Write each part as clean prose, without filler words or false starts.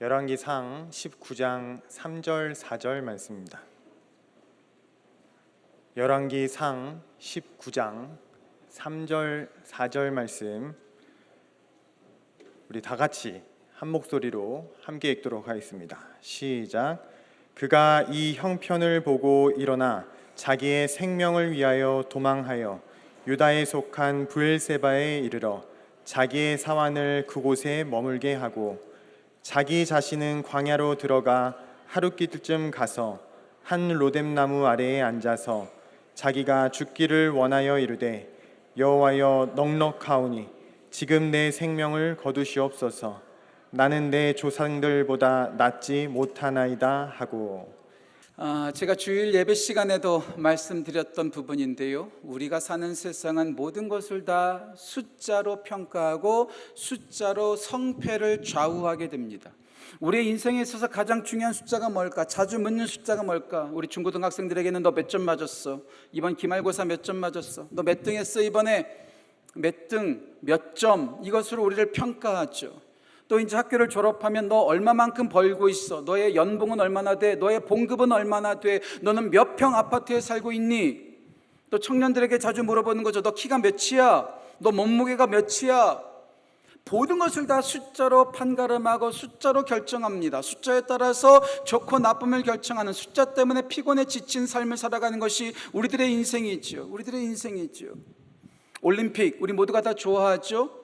열왕기상 19장 3절 4절 말씀입니다. 열왕기상 19장 3절 4절 말씀 우리 다 같이 한 목소리로 함께 읽도록 하겠습니다. 시작. 그가 이 형편을 보고 일어나 자기의 생명을 위하여 도망하여 유다에 속한 브엘세바에 이르러 자기의 사환을 그곳에 머물게 하고 자기 자신은 광야로 들어가 하룻길쯤 가서 한 로뎀나무 아래에 앉아서 자기가 죽기를 원하여 이르되 여호와여 넉넉하오니 지금 내 생명을 거두시옵소서. 나는 내 조상들보다 낫지 못하나이다 하고. 제가 주일 예배 시간에도 말씀드렸던 부분인데요, 우리가 사는 세상은 모든 것을 다 숫자로 평가하고 숫자로 성패를 좌우하게 됩니다. 우리의 인생에 있어서 가장 중요한 숫자가 뭘까? 자주 묻는 숫자가 뭘까? 우리 중고등학생들에게는 너 몇 점 맞았어? 이번 기말고사 몇 점 맞았어? 너 몇 등 했어? 이번에 몇 등, 몇 점? 이것으로 우리를 평가하죠. 또 이제 학교를 졸업하면 너 얼마만큼 벌고 있어? 너의 연봉은 얼마나 돼? 너의 봉급은 얼마나 돼? 너는 몇 평 아파트에 살고 있니? 또 청년들에게 자주 물어보는 거죠. 너 키가 몇이야? 너 몸무게가 몇이야? 모든 것을 다 숫자로 판가름하고 숫자로 결정합니다. 숫자에 따라서 좋고 나쁨을 결정하는, 숫자 때문에 피곤해 지친 삶을 살아가는 것이 우리들의 인생이죠. 우리들의 인생이죠. 올림픽 우리 모두가 다 좋아하죠.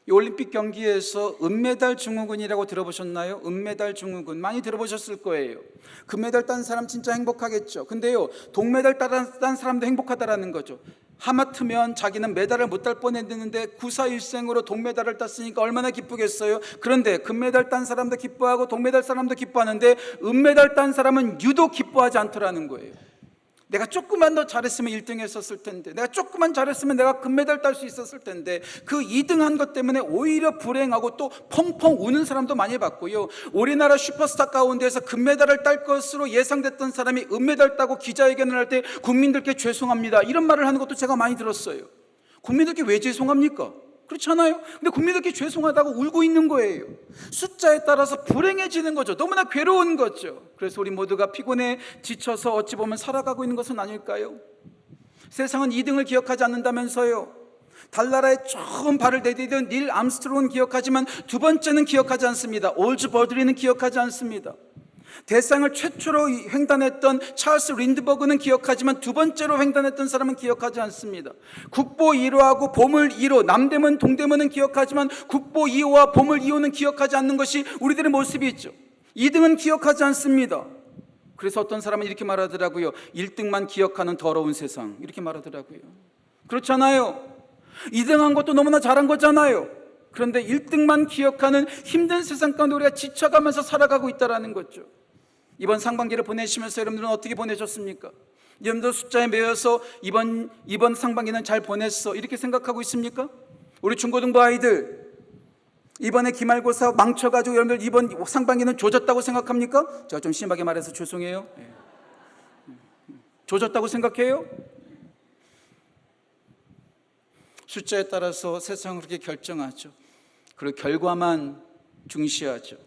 이 올림픽 경기에서 은메달 증후군이라고 들어보셨나요? 은메달 증후군 많이 들어보셨을 거예요. 금메달 딴 사람 진짜 행복하겠죠. 근데요, 동메달 딴 사람도 행복하다라는 거죠. 하마터면 자기는 메달을 못 딸 뻔했는데 구사일생으로 동메달을 땄으니까 얼마나 기쁘겠어요. 그런데 금메달 딴 사람도 기뻐하고 동메달 사람도 기뻐하는데 은메달 딴 사람은 유독 기뻐하지 않더라는 거예요. 내가 조금만 더 잘했으면 1등 했었을 텐데, 내가 조금만 잘했으면 내가 금메달 딸 수 있었을 텐데, 그 2등한 것 때문에 오히려 불행하고 또 펑펑 우는 사람도 많이 봤고요. 우리나라 슈퍼스타 가운데서 금메달을 딸 것으로 예상됐던 사람이 은메달 따고 기자회견을 할 때 국민들께 죄송합니다 이런 말을 하는 것도 제가 많이 들었어요. 국민들께 왜 죄송합니까? 그렇잖아요. 근데 국민들께 죄송하다고 울고 있는 거예요. 숫자에 따라서 불행해지는 거죠. 너무나 괴로운 거죠. 그래서 우리 모두가 피곤해 지쳐서 어찌 보면 살아가고 있는 것은 아닐까요? 세상은 2등을 기억하지 않는다면서요. 달나라에 처음 발을 내디딘 닐 암스트롱은 기억하지만 두 번째는 기억하지 않습니다. 올즈 버드리는 기억하지 않습니다. 대상을 최초로 횡단했던 찰스 린드버그는 기억하지만 두 번째로 횡단했던 사람은 기억하지 않습니다. 국보 1호하고 보물 2호, 남대문 동대문은 기억하지만 국보 2호와 보물 2호는 기억하지 않는 것이 우리들의 모습이죠. 2등은 기억하지 않습니다. 그래서 어떤 사람은 이렇게 말하더라고요. 1등만 기억하는 더러운 세상, 이렇게 말하더라고요. 그렇잖아요. 2등한 것도 너무나 잘한 거잖아요. 그런데 1등만 기억하는 힘든 세상 가운데 우리가 지쳐가면서 살아가고 있다는 거죠. 이번 상반기를 보내시면서 여러분들은 어떻게 보내셨습니까? 여러분들 숫자에 매여서 이번 상반기는 잘 보냈어 이렇게 생각하고 있습니까? 우리 중고등부 아이들 이번에 기말고사 망쳐가지고 여러분들 이번 상반기는 조졌다고 생각합니까? 제가 좀 심하게 말해서 죄송해요. 조졌다고 생각해요? 숫자에 따라서 세상을 그렇게 결정하죠. 그리고 결과만 중시하죠.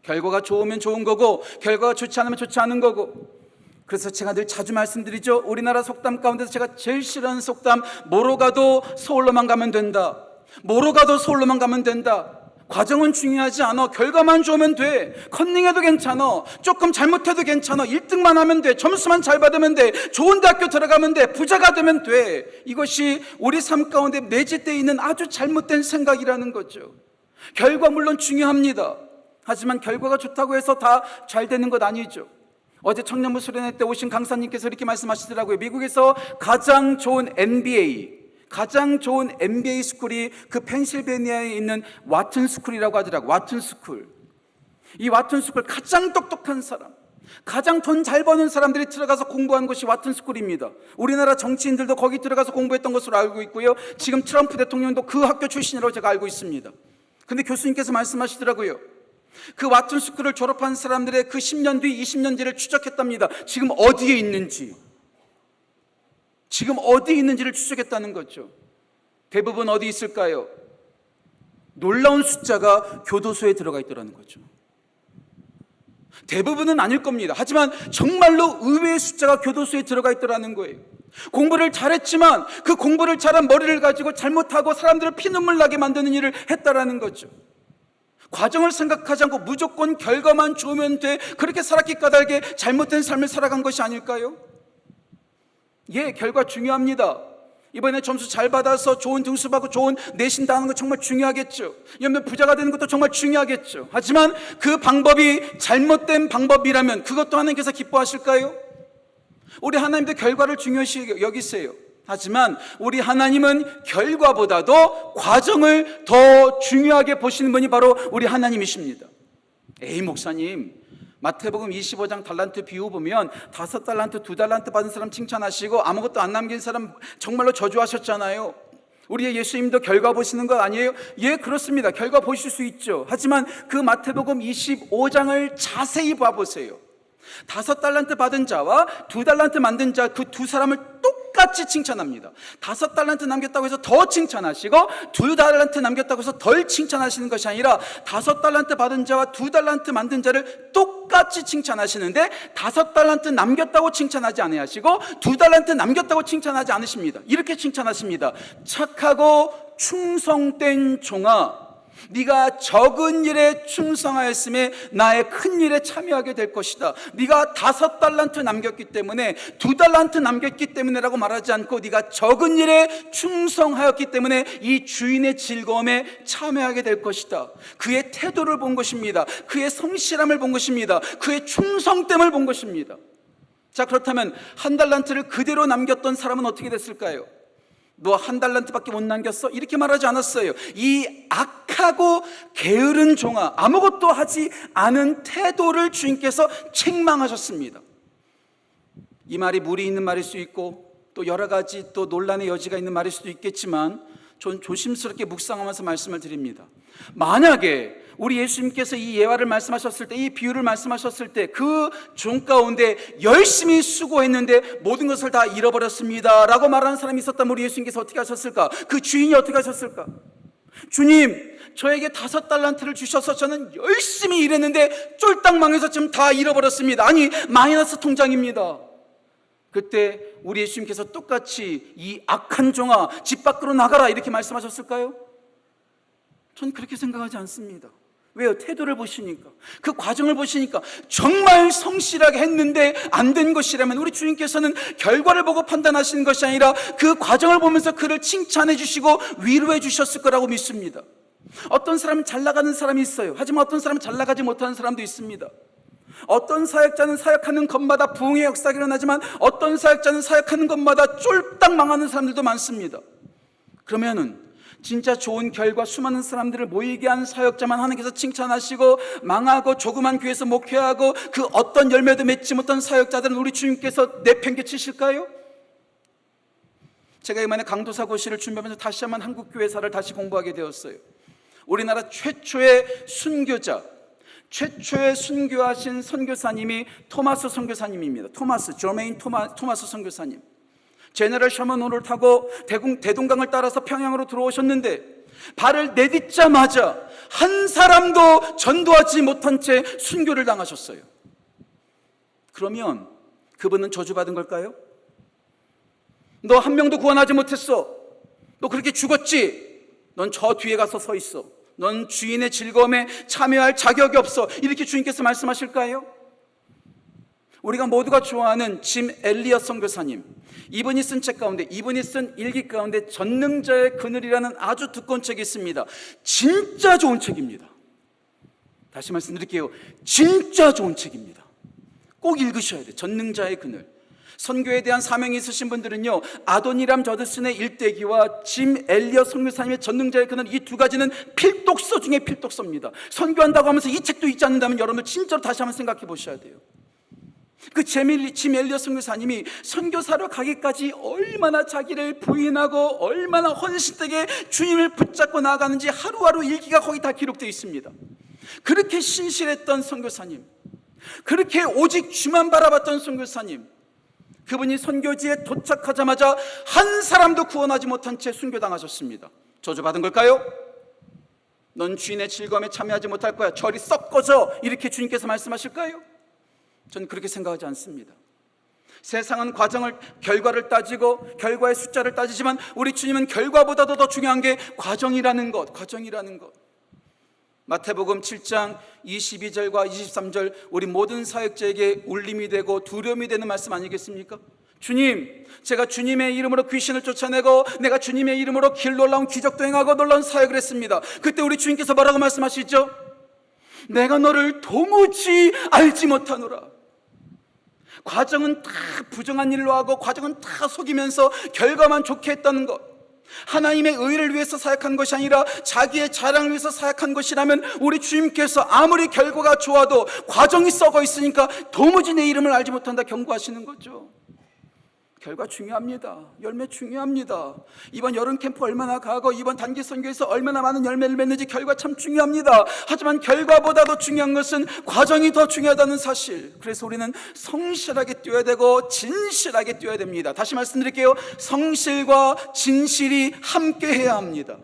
결과가 좋으면 좋은 거고 결과가 좋지 않으면 좋지 않은 거고. 그래서 제가 늘 자주 말씀드리죠. 우리나라 속담 가운데서 제가 제일 싫어하는 속담, 뭐로 가도 서울로만 가면 된다. 뭐로 가도 서울로만 가면 된다. 과정은 중요하지 않아. 결과만 좋으면 돼. 컨닝해도 괜찮아. 조금 잘못해도 괜찮아. 1등만 하면 돼. 점수만 잘 받으면 돼. 좋은 대학교 들어가면 돼. 부자가 되면 돼. 이것이 우리 삶 가운데 내재되어 있는 아주 잘못된 생각이라는 거죠. 결과 물론 중요합니다. 하지만 결과가 좋다고 해서 다 잘 되는 것 아니죠. 어제 청년부 수련회 때 오신 강사님께서 이렇게 말씀하시더라고요. 미국에서 가장 좋은 MBA 스쿨이 그 펜실베니아에 있는 와튼 스쿨이라고 하더라고요. 와튼 스쿨. 이 와튼 스쿨 가장 똑똑한 사람, 가장 돈 잘 버는 사람들이 들어가서 공부한 곳이 와튼 스쿨입니다. 우리나라 정치인들도 거기 들어가서 공부했던 것으로 알고 있고요. 지금 트럼프 대통령도 그 학교 출신이라고 제가 알고 있습니다. 근데 교수님께서 말씀하시더라고요. 그 와튼 스쿨을 졸업한 사람들의 그 10년 뒤, 20년 뒤를 추적했답니다. 지금 어디에 있는지를 추적했다는 거죠. 대부분 어디 있을까요? 놀라운 숫자가 교도소에 들어가 있더라는 거죠. 대부분은 아닐 겁니다. 하지만 정말로 의외의 숫자가 교도소에 들어가 있더라는 거예요. 공부를 잘했지만 그 공부를 잘한 머리를 가지고 잘못하고 사람들을 피눈물 나게 만드는 일을 했다라는 거죠. 과정을 생각하지 않고 무조건 결과만 좋으면 돼, 그렇게 살았기 까닭에 잘못된 삶을 살아간 것이 아닐까요? 예, 결과 중요합니다. 이번에 점수 잘 받아서 좋은 등수 받고 좋은 내신 다하는 거 정말 중요하겠죠. 여러분 부자가 되는 것도 정말 중요하겠죠. 하지만 그 방법이 잘못된 방법이라면 그것도 하나님께서 기뻐하실까요? 우리 하나님도 결과를 중요시 여기세요. 하지만 우리 하나님은 결과보다도 과정을 더 중요하게 보시는 분이 바로 우리 하나님이십니다. 에이 목사님, 마태복음 25장 달란트 비유 보면 5달란트 2달란트 받은 사람 칭찬하시고 아무것도 안 남긴 사람 정말로 저주하셨잖아요. 우리 예수님도 결과 보시는 거 아니에요? 예, 그렇습니다. 결과 보실 수 있죠. 하지만 그 마태복음 25장을 자세히 봐보세요. 5달란트 받은 자와 2달란트 만든 자, 그 두 사람을 똑같이 칭찬합니다. 5달란트 남겼다고 해서 더 칭찬하시고 2달란트 남겼다고 해서 덜 칭찬하시는 것이 아니라 5달란트 받은 자와 2달란트 만든 자를 똑같이 칭찬하시는데 5달란트 남겼다고 칭찬하지 아니하시고 2달란트 남겼다고 칭찬하지 않으십니다. 이렇게 칭찬하십니다. 착하고 충성된 종아, 네가 적은 일에 충성하였음에 나의 큰 일에 참여하게 될 것이다. 네가 5달란트 남겼기 때문에 2달란트 남겼기 때문에라고 말하지 않고 네가 적은 일에 충성하였기 때문에 이 주인의 즐거움에 참여하게 될 것이다. 그의 태도를 본 것입니다. 그의 성실함을 본 것입니다. 그의 충성됨을 본 것입니다. 자, 그렇다면 1달란트를 그대로 남겼던 사람은 어떻게 됐을까요? 너 1달란트밖에 못 남겼어? 이렇게 말하지 않았어요. 이 악하고 게으른 종아, 아무것도 하지 않은 태도를 주인께서 책망하셨습니다. 이 말이 무리 있는 말일 수 있고 또 여러 가지 또 논란의 여지가 있는 말일 수도 있겠지만 전 조심스럽게 묵상하면서 말씀을 드립니다. 만약에 우리 예수님께서 이 예화를 말씀하셨을 때, 이 비유를 말씀하셨을 때 그 종 가운데 열심히 수고했는데 모든 것을 다 잃어버렸습니다 라고 말하는 사람이 있었다면 우리 예수님께서 어떻게 하셨을까? 그 주인이 어떻게 하셨을까? 주님, 저에게 5달란트를 주셔서 저는 열심히 일했는데 쫄딱 망해서 지금 다 잃어버렸습니다. 아니, 마이너스 통장입니다. 그때 우리 예수님께서 똑같이 이 악한 종아 집 밖으로 나가라 이렇게 말씀하셨을까요? 전 그렇게 생각하지 않습니다. 왜요? 태도를 보시니까, 그 과정을 보시니까 정말 성실하게 했는데 안 된 것이라면 우리 주님께서는 결과를 보고 판단하시는 것이 아니라 그 과정을 보면서 그를 칭찬해 주시고 위로해 주셨을 거라고 믿습니다. 어떤 사람은 잘 나가는 사람이 있어요. 하지만 어떤 사람은 잘 나가지 못하는 사람도 있습니다. 어떤 사역자는 사역하는 것마다 부흥의 역사가 일어나지만 어떤 사역자는 사역하는 것마다 쫄딱 망하는 사람들도 많습니다. 그러면은 진짜 좋은 결과, 수많은 사람들을 모이게 한 사역자만 하나님께서 칭찬하시고 망하고 조그만 교회에서 목회하고 그 어떤 열매도 맺지 못한 사역자들은 우리 주님께서 내팽개치실까요? 제가 이번에 강도사고시를 준비하면서 다시 한번 한국교회사를 다시 공부하게 되었어요. 우리나라 최초의 순교자, 최초의 순교하신 선교사님이 토마스 선교사님입니다. 저메인 토마스 선교사님. 제너럴 셔먼호를 타고 대동강을 따라서 평양으로 들어오셨는데 발을 내딛자마자 한 사람도 전도하지 못한 채 순교를 당하셨어요. 그러면 그분은 저주받은 걸까요? 너 한 명도 구원하지 못했어. 너 그렇게 죽었지. 넌 저 뒤에 가서 서 있어. 넌 주인의 즐거움에 참여할 자격이 없어. 이렇게 주님께서 말씀하실까요? 우리가 모두가 좋아하는 짐 엘리엇 선교사님, 이분이 쓴 책 가운데, 이분이 쓴 일기 가운데 전능자의 그늘이라는 아주 두꺼운 책이 있습니다. 진짜 좋은 책입니다. 다시 말씀드릴게요. 진짜 좋은 책입니다. 꼭 읽으셔야 돼요. 전능자의 그늘. 선교에 대한 사명이 있으신 분들은요, 아도니람 저드슨의 일대기와 짐 엘리엇 선교사님의 전능자의 그늘, 이 두 가지는 필독서 중에 필독서입니다. 선교한다고 하면서 이 책도 읽지 않는다면 여러분들 진짜로 다시 한번 생각해 보셔야 돼요. 그 짐 엘리엇 선교사님이 선교사로 가기까지 얼마나 자기를 부인하고 얼마나 헌신되게 주님을 붙잡고 나아가는지 하루하루 일기가 거기 다 기록되어 있습니다. 그렇게 신실했던 선교사님, 그렇게 오직 주만 바라봤던 선교사님, 그분이 선교지에 도착하자마자 한 사람도 구원하지 못한 채 순교당하셨습니다. 저주받은 걸까요? 넌 주인의 즐거움에 참여하지 못할 거야. 저리 썩 꺼져. 이렇게 주님께서 말씀하실까요? 저는 그렇게 생각하지 않습니다. 세상은 결과를 따지고 결과의 숫자를 따지지만 우리 주님은 결과보다도 더 중요한 게 과정이라는 것. 마태복음 7장 22절과 23절, 우리 모든 사역자에게 울림이 되고 두려움이 되는 말씀 아니겠습니까? 주님, 제가 주님의 이름으로 귀신을 쫓아내고 내가 주님의 이름으로 놀라운 기적도 행하고 놀라운 사역을 했습니다. 그때 우리 주님께서 뭐라고 말씀하시죠? 내가 너를 도무지 알지 못하노라. 과정은 다 부정한 일로 하고 과정은 다 속이면서 결과만 좋게 했다는 것. 하나님의 의를 위해서 사역한 것이 아니라 자기의 자랑을 위해서 사역한 것이라면 우리 주님께서 아무리 결과가 좋아도 과정이 썩어 있으니까 도무지 내 이름을 알지 못한다 경고하시는 거죠. 결과 중요합니다. 열매 중요합니다. 이번 여름 캠프 얼마나 가고 이번 단기 선교에서 얼마나 많은 열매를 맺는지 결과 참 중요합니다. 하지만 결과보다도 중요한 것은 과정이 더 중요하다는 사실. 그래서 우리는 성실하게 뛰어야 되고 진실하게 뛰어야 됩니다. 다시 말씀드릴게요. 성실과 진실이 함께 해야 합니다.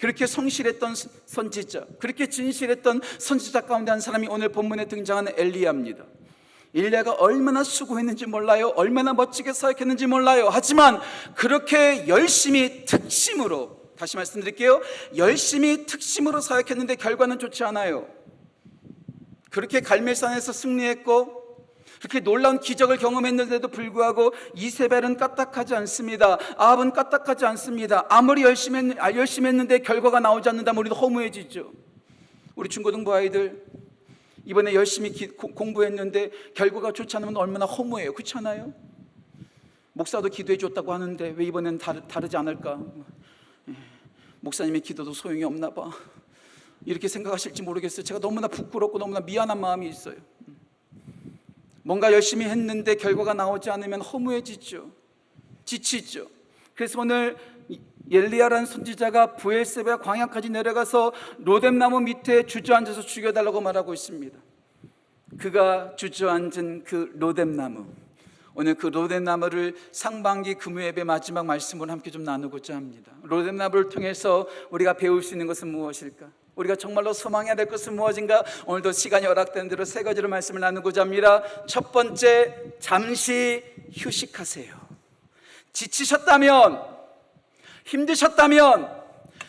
그렇게 성실했던 선지자, 그렇게 진실했던 선지자 가운데 한 사람이 오늘 본문에 등장하는 엘리야입니다. 엘리야가 얼마나 수고했는지 몰라요. 얼마나 멋지게 사역했는지 몰라요. 하지만 그렇게 열심히 특심으로, 다시 말씀드릴게요, 열심히 특심으로 사역했는데 결과는 좋지 않아요. 그렇게 갈멜산에서 승리했고 그렇게 놀라운 기적을 경험했는데도 불구하고 이세벨은 까딱하지 않습니다. 아합은 까딱하지 않습니다. 아무리 열심히 했는데 결과가 나오지 않는다면 우리도 허무해지죠. 우리 중고등부 아이들 이번에 열심히 공부했는데 결과가 좋지 않으면 얼마나 허무해요. 그렇지 않아요? 목사도 기도해 줬다고 하는데 왜 이번엔 다르지 않을까? 목사님의 기도도 소용이 없나 봐. 이렇게 생각하실지 모르겠어요. 제가 너무나 부끄럽고 너무나 미안한 마음이 있어요. 뭔가 열심히 했는데 결과가 나오지 않으면 허무해지죠. 지치죠. 그래서 오늘 엘리야라는 선지자가 브엘세바 광야까지 내려가서 로뎀나무 밑에 주저앉아서 죽여달라고 말하고 있습니다. 그가 주저앉은 그 로뎀나무, 오늘 그 로뎀나무를 상반기 금요예배 마지막 말씀으로 함께 좀 나누고자 합니다. 로뎀나무를 통해서 우리가 배울 수 있는 것은 무엇일까? 우리가 정말로 소망해야 될 것은 무엇인가? 오늘도 시간이 허락된 대로 세 가지로 말씀을 나누고자 합니다. 첫 번째, 잠시 휴식하세요. 지치셨다면, 힘드셨다면,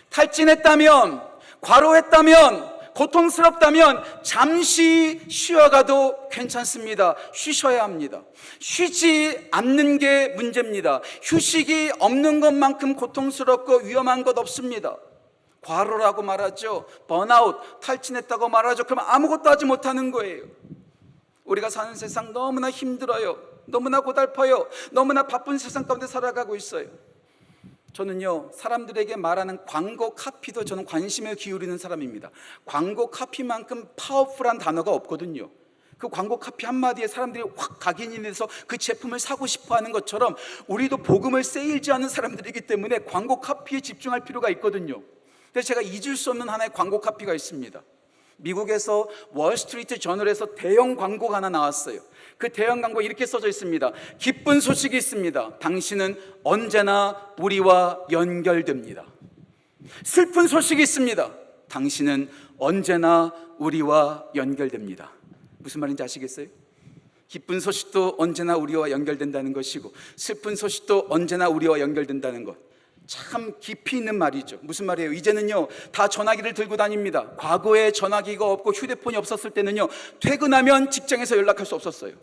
탈진했다면, 과로했다면, 고통스럽다면 잠시 쉬어가도 괜찮습니다. 쉬셔야 합니다. 쉬지 않는 게 문제입니다. 휴식이 없는 것만큼 고통스럽고 위험한 것 없습니다. 과로라고 말하죠. 번아웃, 탈진했다고 말하죠. 그럼 아무것도 하지 못하는 거예요. 우리가 사는 세상 너무나 힘들어요. 너무나 고달퍼요. 너무나 바쁜 세상 가운데 살아가고 있어요. 저는요, 사람들에게 말하는 광고 카피도 저는 관심을 기울이는 사람입니다. 광고 카피만큼 파워풀한 단어가 없거든요. 그 광고 카피 한마디에 사람들이 확 각인이 돼서 그 제품을 사고 싶어 하는 것처럼 우리도 복음을 세일즈하는 사람들이기 때문에 광고 카피에 집중할 필요가 있거든요. 그래서 제가 잊을 수 없는 하나의 광고 카피가 있습니다. 미국에서 월스트리트 저널에서 대형 광고가 하나 나왔어요. 그 대형 광고에 이렇게 써져 있습니다. 기쁜 소식이 있습니다. 당신은 언제나 우리와 연결됩니다. 슬픈 소식이 있습니다. 당신은 언제나 우리와 연결됩니다. 무슨 말인지 아시겠어요? 기쁜 소식도 언제나 우리와 연결된다는 것이고 슬픈 소식도 언제나 우리와 연결된다는 것, 참 깊이 있는 말이죠. 무슨 말이에요? 이제는요 다 전화기를 들고 다닙니다. 과거에 전화기가 없고 휴대폰이 없었을 때는요 퇴근하면 직장에서 연락할 수 없었어요.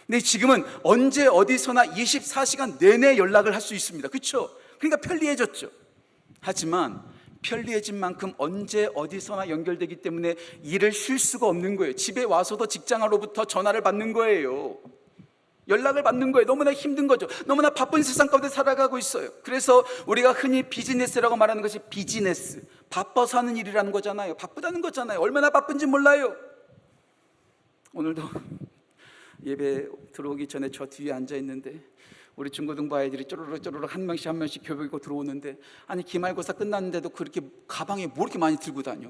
근데 지금은 언제 어디서나 24시간 내내 연락을 할 수 있습니다. 그렇죠? 그러니까 편리해졌죠. 하지만 편리해진 만큼 언제 어디서나 연결되기 때문에 일을 쉴 수가 없는 거예요. 집에 와서도 직장으로부터 전화를 받는 거예요. 연락을 받는 거예요. 너무나 힘든 거죠. 너무나 바쁜 세상 가운데 살아가고 있어요. 그래서 우리가 흔히 비즈니스라고 말하는 것이 비즈니스, 바빠서 하는 일이라는 거잖아요. 바쁘다는 거잖아요. 얼마나 바쁜지 몰라요. 오늘도 예배 들어오기 전에 저 뒤에 앉아 있는데 우리 중고등부 아이들이 쪼르륵 한 명씩 교복 입고 들어오는데, 아니 기말고사 끝났는데도 그렇게 가방에 뭐 이렇게 많이 들고 다녀.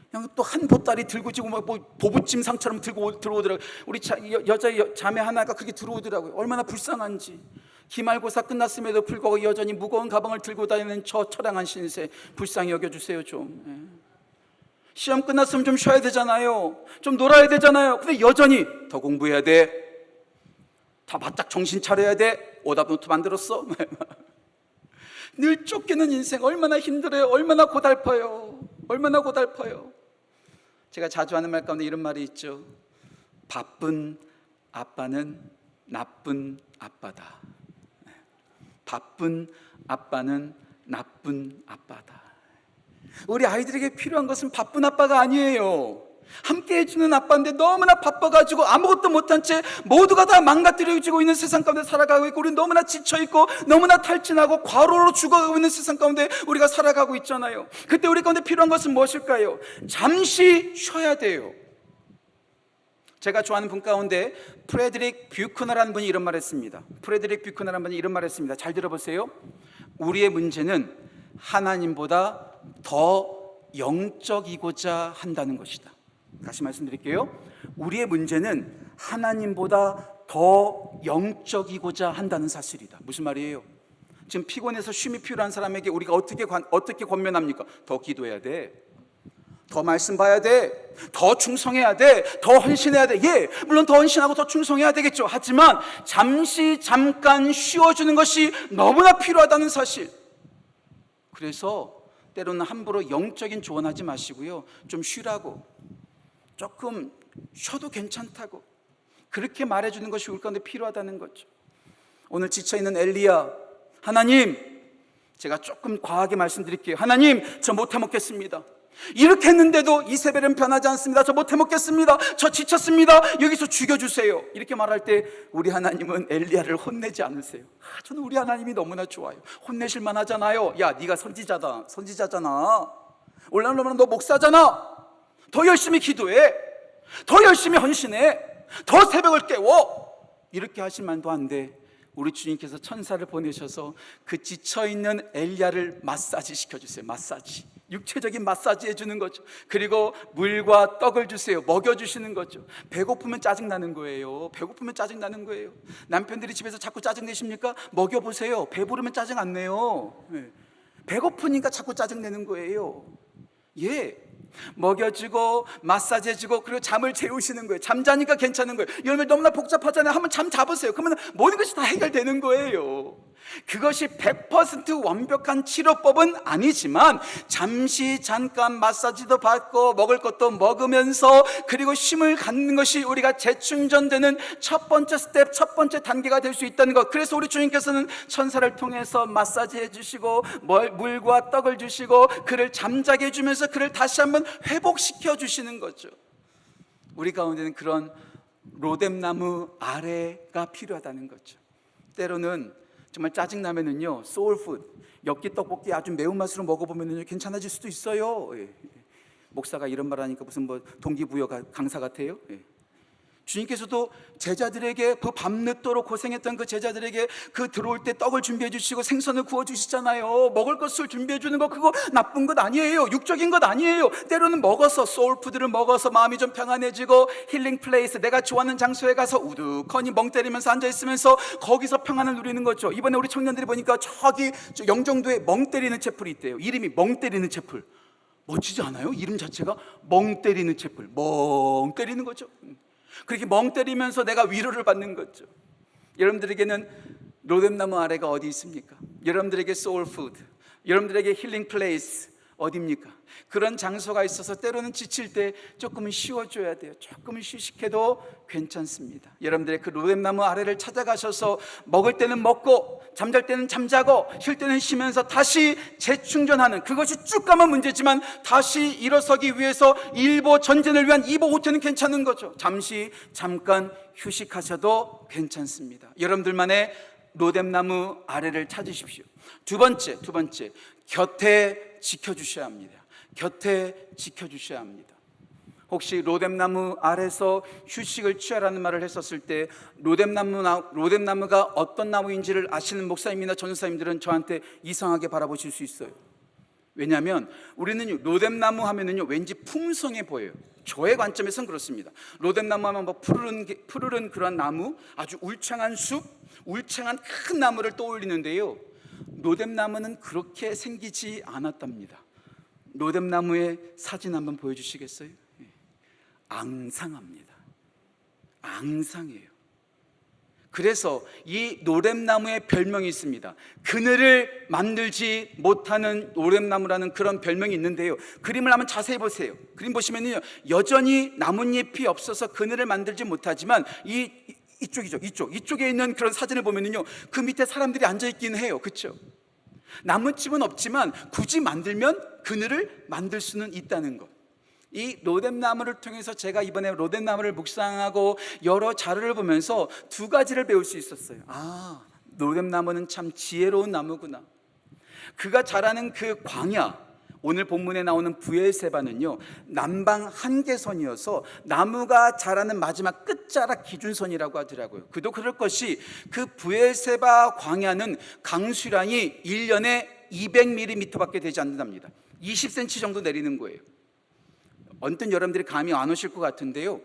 그냥 또 한 보따리 들고 지고 뭐 보부찜 상처럼 들고 들어오더라고요. 우리 여자 자매 하나가 그렇게 들어오더라고요. 얼마나 불쌍한지. 기말고사 끝났음에도 불구하고 여전히 무거운 가방을 들고 다니는 저 처량한 신세 불쌍히 여겨주세요 좀. 시험 끝났으면 좀 쉬어야 되잖아요. 좀 놀아야 되잖아요. 근데 여전히 더 공부해야 돼. 다 바짝 정신 차려야 돼. 오답노트 만들었어. 늘 쫓기는 인생 얼마나 힘들어요. 얼마나 고달퍼요. 얼마나 고달퍼요. 제가 자주 하는 말 가운데 이런 말이 있죠. 바쁜 아빠는 나쁜 아빠다. 바쁜 아빠는 나쁜 아빠다. 우리 아이들에게 필요한 것은 바쁜 아빠가 아니에요. 함께 해주는 아빠인데 너무나 바빠가지고 아무것도 못한 채 모두가 다 망가뜨려지고 있는 세상 가운데 살아가고 있고, 우리는 너무나 지쳐있고 너무나 탈진하고 과로로 죽어가고 있는 세상 가운데 우리가 살아가고 있잖아요. 그때 우리 가운데 필요한 것은 무엇일까요? 잠시 쉬어야 돼요. 제가 좋아하는 분 가운데 프레드릭 뷰크너라는 분이 이런 말을 했습니다. 프레드릭 뷰크너라는 분이 이런 말을 했습니다. 잘 들어보세요. 우리의 문제는 하나님보다 더 영적이고자 한다는 것이다. 다시 말씀드릴게요. 우리의 문제는 하나님보다 더 영적이고자 한다는 사실이다. 무슨 말이에요? 지금 피곤해서 쉼이 필요한 사람에게 우리가 어떻게 권면합니까? 더 기도해야 돼. 더 말씀 봐야 돼. 더 충성해야 돼. 더 헌신해야 돼. 예, 물론 더 헌신하고 더 충성해야 되겠죠. 하지만 잠깐 쉬어주는 것이 너무나 필요하다는 사실. 그래서 때로는 함부로 영적인 조언하지 마시고요, 좀 쉬라고, 조금 쉬어도 괜찮다고 그렇게 말해주는 것이 우리 가운데 필요하다는 거죠. 오늘 지쳐있는 엘리야, 하나님, 제가 조금 과하게 말씀드릴게요. 하나님, 저 못해 먹겠습니다. 이렇게 했는데도 이세벨은 변하지 않습니다. 저 못해 먹겠습니다. 저 지쳤습니다. 여기서 죽여주세요. 이렇게 말할 때 우리 하나님은 엘리야를 혼내지 않으세요. 저는 우리 하나님이 너무나 좋아요. 혼내실 만하잖아요. 야, 네가 선지자잖아. 올라오면 너 목사잖아. 더 열심히 기도해. 더 열심히 헌신해. 더 새벽을 깨워. 이렇게 하실 만도 한데 우리 주님께서 천사를 보내셔서 그 지쳐있는 엘리야를 마사지 시켜주세요. 마사지, 육체적인 마사지 해주는 거죠. 그리고 물과 떡을 주세요. 먹여주시는 거죠. 배고프면 짜증나는 거예요. 배고프면 짜증나는 거예요. 남편들이 집에서 자꾸 짜증내십니까? 먹여보세요. 배부르면 짜증 안 내요. 배고프니까 자꾸 짜증내는 거예요. 예, 먹여주고 마사지 해주고 그리고 잠을 재우시는 거예요. 잠자니까 괜찮은 거예요. 여러분 너무나 복잡하잖아요. 한번 잠 잡으세요. 그러면 모든 것이 다 해결되는 거예요. 그것이 100% 완벽한 치료법은 아니지만 잠깐 마사지도 받고 먹을 것도 먹으면서 그리고 쉼을 갖는 것이 우리가 재충전되는 첫 번째 스텝, 첫 번째 단계가 될 수 있다는 것. 그래서 우리 주님께서는 천사를 통해서 마사지 해주시고 물과 떡을 주시고 그를 잠자게 해주면서 그를 다시 한번 회복시켜 주시는 거죠. 우리 가운데는 그런 로뎀나무 아래가 필요하다는 거죠. 때로는 정말 짜증나면은요, 소울푸드, 엽기 떡볶이 아주 매운맛으로 먹어보면은요 괜찮아질 수도 있어요. 예. 목사가 이런 말 하니까 무슨 동기부여 강사 같아요. 예. 주님께서도 제자들에게 그 밤늦도록 고생했던 그 제자들에게 그 들어올 때 떡을 준비해 주시고 생선을 구워 주시잖아요. 먹을 것을 준비해 주는 거 그거 나쁜 것 아니에요. 육적인 것 아니에요. 때로는 먹어서 소울푸드를 먹어서 마음이 좀 평안해지고 힐링 플레이스, 내가 좋아하는 장소에 가서 우두커니 멍 때리면서 앉아있으면서 거기서 평안을 누리는 거죠. 이번에 우리 청년들이 보니까 저기 영종도에 멍 때리는 채플이 있대요. 이름이 멍 때리는 채플. 멋지지 않아요? 이름 자체가 멍 때리는 채플. 멍 때리는 거죠. 그렇게 멍 때리면서 내가 위로를 받는 거죠. 여러분들에게는 로뎀나무 아래가 어디 있습니까? 여러분들에게 소울푸드, 여러분들에게 힐링 플레이스 어디입니까? 그런 장소가 있어서 때로는 지칠 때 조금은 쉬어줘야 돼요. 조금은 휴식해도 괜찮습니다. 여러분들의 그 로뎀나무 아래를 찾아가셔서 먹을 때는 먹고 잠잘 때는 잠자고 쉴 때는 쉬면서 다시 재충전하는, 그것이 쭉 가면 문제지만 다시 일어서기 위해서 일보 전진을 위한 2보 5태는 괜찮은 거죠. 잠깐 휴식하셔도 괜찮습니다. 여러분들만의 로뎀나무 아래를 찾으십시오. 두 번째, 곁에 지켜주셔야 합니다. 곁에 지켜주셔야 합니다. 혹시 로뎀나무 아래서 휴식을 취하라는 말을 했었을 때 로뎀나무가 어떤 나무인지를 아시는 목사님이나 전도사님들은 저한테 이상하게 바라보실 수 있어요. 왜냐하면 우리는 로뎀나무 하면은요 왠지 풍성해 보여요. 저의 관점에서는 그렇습니다. 로뎀나무 하면 뭐 푸르른 그런 나무, 아주 울창한 숲, 울창한 큰 나무를 떠올리는데요, 로뎀나무는 그렇게 생기지 않았답니다. 로뎀나무의 사진 한번 보여주시겠어요? 앙상합니다. 앙상해요. 그래서 이 로뎀나무의 별명이 있습니다. 그늘을 만들지 못하는 로뎀나무라는 그런 별명이 있는데요, 그림을 한번 자세히 보세요. 그림 보시면요, 여전히 나뭇잎이 없어서 그늘을 만들지 못하지만 이쪽에 있는 그런 사진을 보면요, 그 밑에 사람들이 앉아 있긴 해요. 그렇죠? 나뭇집은 없지만 굳이 만들면 그늘을 만들 수는 있다는 것. 이 로뎀나무를 통해서 제가 이번에 로뎀나무를 묵상하고 여러 자료를 보면서 두 가지를 배울 수 있었어요. 로뎀나무는 참 지혜로운 나무구나. 그가 자라는 그 광야, 오늘 본문에 나오는 브엘세바는요, 남방 한계선이어서 나무가 자라는 마지막 끝자락 기준선이라고 하더라고요. 그도 그럴 것이, 그 브엘세바 광야는 강수량이 1년에 200mm밖에 되지 않는답니다. 20cm 정도 내리는 거예요. 언뜻 여러분들이 감이 안 오실 것 같은데요,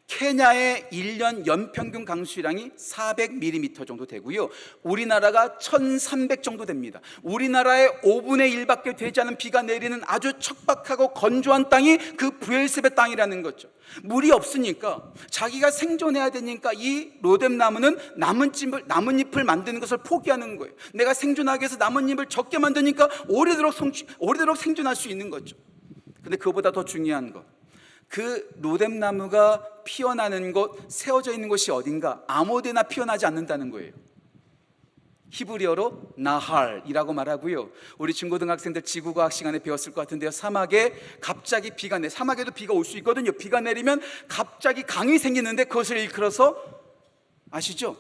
케냐의 1년 연평균 강수량이 400mm 정도 되고요, 우리나라가 1300 정도 됩니다. 우리나라의 5분의 1밖에 되지 않은 비가 내리는 아주 척박하고 건조한 땅이 그 브엘세바 땅이라는 거죠. 물이 없으니까, 자기가 생존해야 되니까 이 로뎀나무는 나뭇잎을 만드는 것을 포기하는 거예요. 내가 생존하기 위해서 나뭇잎을 적게 만드니까 오래도록 생존할 수 있는 거죠. 근데 그보다 더 중요한 것, 그 로뎀나무가 피어나는 곳, 세워져 있는 곳이 어딘가, 아무데나 피어나지 않는다는 거예요. 히브리어로 나할이라고 말하고요, 우리 중고등학생들 지구과학 시간에 배웠을 것 같은데요, 사막에 갑자기 비가 사막에도 비가 올 수 있거든요. 비가 내리면 갑자기 강이 생기는데 그것을 일컬어서 아시죠?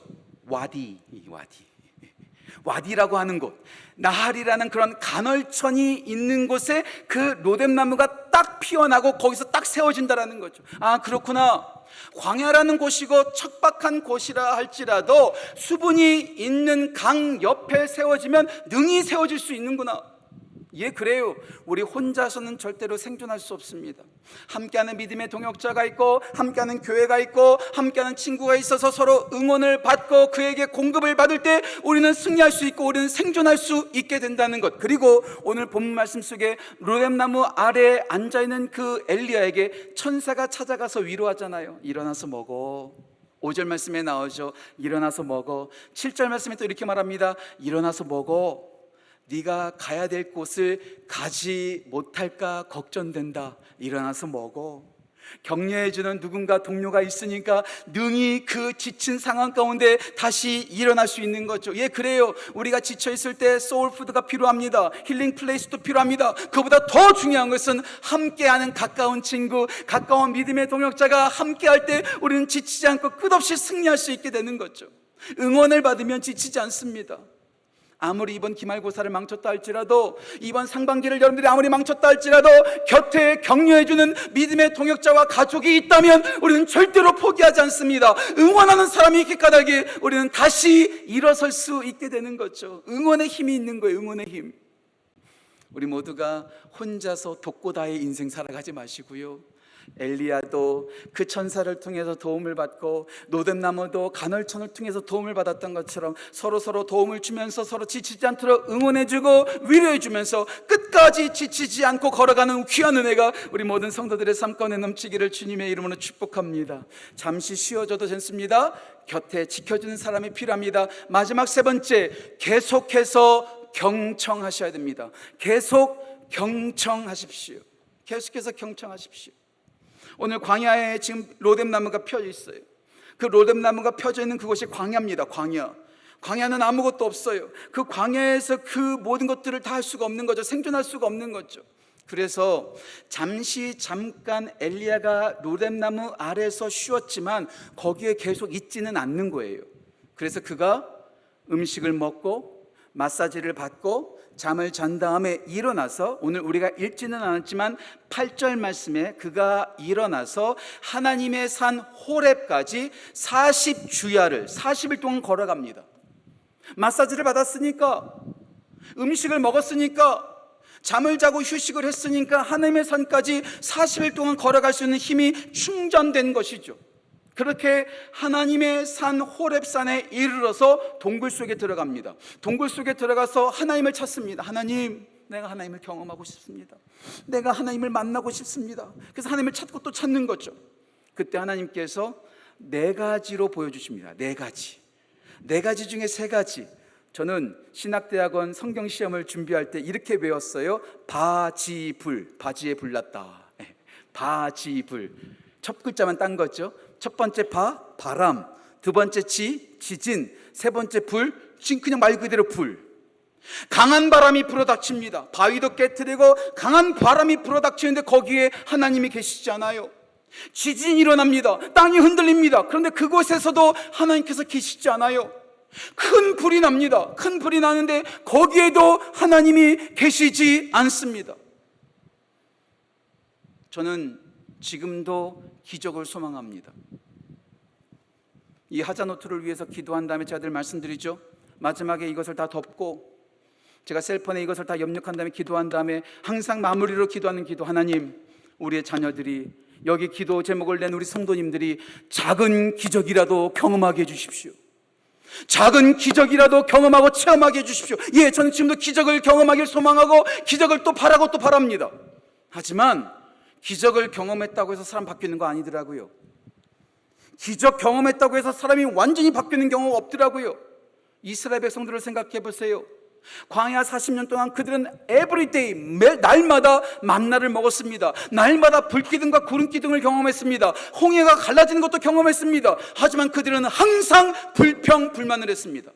와디라고 하는 곳, 나할이라는 그런 간헐천이 있는 곳에 그 로뎀나무가 딱 피어나고 거기서 딱 세워진다라는 거죠. 그렇구나. 광야라는 곳이고 척박한 곳이라 할지라도 수분이 있는 강 옆에 세워지면 능히 세워질 수 있는구나. 예, 그래요. 우리 혼자서는 절대로 생존할 수 없습니다. 함께하는 믿음의 동역자가 있고, 함께하는 교회가 있고, 함께하는 친구가 있어서 서로 응원을 받고 그에게 공급을 받을 때 우리는 승리할 수 있고, 우리는 생존할 수 있게 된다는 것. 그리고 오늘 본문 말씀 속에 로뎀나무 아래에 앉아있는 그 엘리야에게 천사가 찾아가서 위로하잖아요. 일어나서 먹어. 5절 말씀에 나오죠. 일어나서 먹어. 7절 말씀에 또 이렇게 말합니다. 일어나서 먹어. 네가 가야 될 곳을 가지 못할까 걱정된다. 일어나서 먹어. 격려해주는 누군가 동료가 있으니까 능히 그 지친 상황 가운데 다시 일어날 수 있는 거죠. 예, 그래요. 우리가 지쳐있을 때 소울푸드가 필요합니다. 힐링 플레이스도 필요합니다. 그보다 더 중요한 것은 함께하는 가까운 친구, 가까운 믿음의 동역자가 함께할 때 우리는 지치지 않고 끝없이 승리할 수 있게 되는 거죠. 응원을 받으면 지치지 않습니다. 아무리 이번 기말고사를 망쳤다 할지라도, 이번 상반기를 여러분들이 아무리 망쳤다 할지라도 곁에 격려해주는 믿음의 동역자와 가족이 있다면 우리는 절대로 포기하지 않습니다. 응원하는 사람이 있기 까닭에 우리는 다시 일어설 수 있게 되는 거죠. 응원의 힘이 있는 거예요. 응원의 힘. 우리 모두가 혼자서 독고다의 인생 살아가지 마시고요, 엘리야도 그 천사를 통해서 도움을 받고 로뎀나무도 간헐천을 통해서 도움을 받았던 것처럼 서로 도움을 주면서 서로 지치지 않도록 응원해주고 위로해주면서 끝까지 지치지 않고 걸어가는 귀한 은혜가 우리 모든 성도들의 삶 가운데 넘치기를 주님의 이름으로 축복합니다. 잠시 쉬어져도 괜찮습니다. 곁에 지켜주는 사람이 필요합니다. 마지막 세 번째, 계속해서 경청하셔야 됩니다. 계속 경청하십시오. 계속해서 경청하십시오. 오늘 광야에 지금 로뎀나무가 펴져 있어요. 그 로뎀나무가 펴져 있는 그곳이 광야입니다. 광야는 아무것도 없어요. 그 광야에서 그 모든 것들을 다 할 수가 없는 거죠. 생존할 수가 없는 거죠. 그래서 잠깐 엘리야가 로뎀나무 아래에서 쉬었지만 거기에 계속 있지는 않는 거예요. 그래서 그가 음식을 먹고 마사지를 받고 잠을 잔 다음에 일어나서, 오늘 우리가 읽지는 않았지만 8절 말씀에 그가 일어나서 하나님의 산 호렙까지 40주야를 40일 동안 걸어갑니다. 마사지를 받았으니까, 음식을 먹었으니까, 잠을 자고 휴식을 했으니까 하나님의 산까지 40일 동안 걸어갈 수 있는 힘이 충전된 것이죠. 그렇게 하나님의 산 호렙산에 이르러서 동굴 속에 들어갑니다. 동굴 속에 들어가서 하나님을 찾습니다. 하나님, 내가 하나님을 경험하고 싶습니다. 내가 하나님을 만나고 싶습니다. 그래서 하나님을 찾고 또 찾는 거죠. 그때 하나님께서 4가지로 보여주십니다. 4가지. 4가지 중에 3가지. 저는 신학대학원 성경시험을 준비할 때 이렇게 외웠어요. 바지불, 바지에 불났다. 바지불. 첫 글자만 딴 거죠. 첫 번째 바람, 두 번째 지진, 세 번째 불, 그냥 말 그대로 불. 강한 바람이 불어닥칩니다. 바위도 깨트리고 강한 바람이 불어닥치는데 거기에 하나님이 계시지 않아요. 지진이 일어납니다. 땅이 흔들립니다. 그런데 그곳에서도 하나님께서 계시지 않아요. 큰 불이 납니다. 큰 불이 나는데 거기에도 하나님이 계시지 않습니다. 저는 지금도 기적을 소망합니다. 이 하자노트를 위해서 기도한 다음에 제가 늘 말씀드리죠. 마지막에 이것을 다 덮고 제가 셀폰에 이것을 다 입력한 다음에 기도한 다음에 항상 마무리로 기도하는 기도. 하나님, 우리의 자녀들이, 여기 기도 제목을 낸 우리 성도님들이 작은 기적이라도 경험하게 해주십시오. 작은 기적이라도 경험하고 체험하게 해주십시오. 예, 저는 지금도 기적을 경험하길 소망하고 기적을 또 바라고 또 바랍니다. 하지만 기적을 경험했다고 해서 사람 바뀌는 거 아니더라고요. 기적 경험했다고 해서 사람이 완전히 바뀌는 경우가 없더라고요. 이스라엘 백성들을 생각해 보세요. 광야 40년 동안 그들은 에브리데이, 날마다 만나를 먹었습니다. 날마다 불기둥과 구름기둥을 경험했습니다. 홍해가 갈라지는 것도 경험했습니다. 하지만 그들은 항상 불평불만을 했습니다.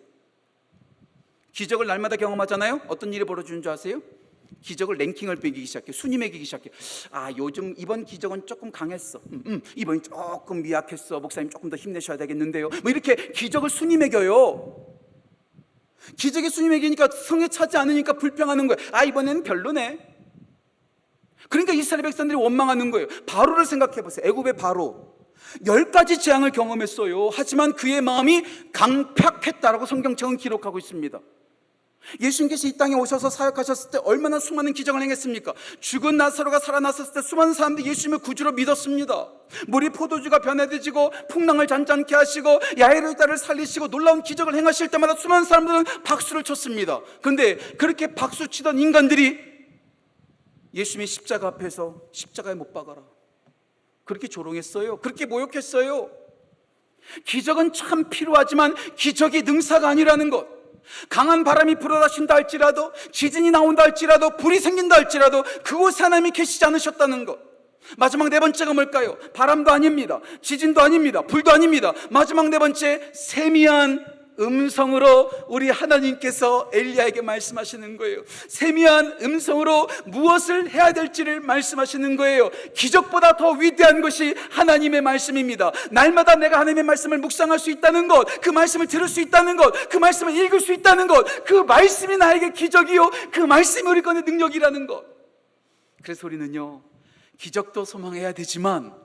기적을 날마다 경험하잖아요. 어떤 일이 벌어지는 줄 아세요? 기적을 랭킹을 매기기 시작해. 순위 매기기 시작해. 아, 요즘 이번 기적은 조금 강했어. 이번이 조금 미약했어. 목사님 조금 더 힘내셔야 되겠는데요. 뭐 이렇게 기적을 순위 매겨요. 기적의 순위 매기니까 성에 차지 않으니까 불평하는 거예요. 아, 이번에는 별로네. 그러니까 이스라엘 백성들이 원망하는 거예요. 바로를 생각해 보세요. 애굽의 바로 10가지 재앙을 경험했어요. 하지만 그의 마음이 강팍했다라고 성경책은 기록하고 있습니다. 예수님께서 이 땅에 오셔서 사역하셨을 때 얼마나 수많은 기적을 행했습니까? 죽은 나사로가 살아났을 때 수많은 사람들이 예수님을 구주로 믿었습니다. 물이 포도주가 변해지고 풍랑을 잔잔케 하시고 야이로의 딸을 살리시고 놀라운 기적을 행하실 때마다 수많은 사람들은 박수를 쳤습니다. 그런데 그렇게 박수 치던 인간들이 예수님의 십자가 앞에서 십자가에 못 박아라, 그렇게 조롱했어요. 그렇게 모욕했어요. 기적은 참 필요하지만 기적이 능사가 아니라는 것. 강한 바람이 불어닥친다 할지라도, 지진이 나온다 할지라도, 불이 생긴다 할지라도 그곳에 하나님이 계시지 않으셨다는 것. 마지막 4번째가 뭘까요? 바람도 아닙니다. 지진도 아닙니다. 불도 아닙니다. 마지막 4번째, 세미한 음성으로 우리 하나님께서 엘리야에게 말씀하시는 거예요. 세미한 음성으로 무엇을 해야 될지를 말씀하시는 거예요. 기적보다 더 위대한 것이 하나님의 말씀입니다. 날마다 내가 하나님의 말씀을 묵상할 수 있다는 것, 그 말씀을 들을 수 있다는 것, 그 말씀을 읽을 수 있다는 것, 그 말씀이 나에게 기적이요, 그 말씀이 우리 건의 능력이라는 것. 그래서 우리는요, 기적도 소망해야 되지만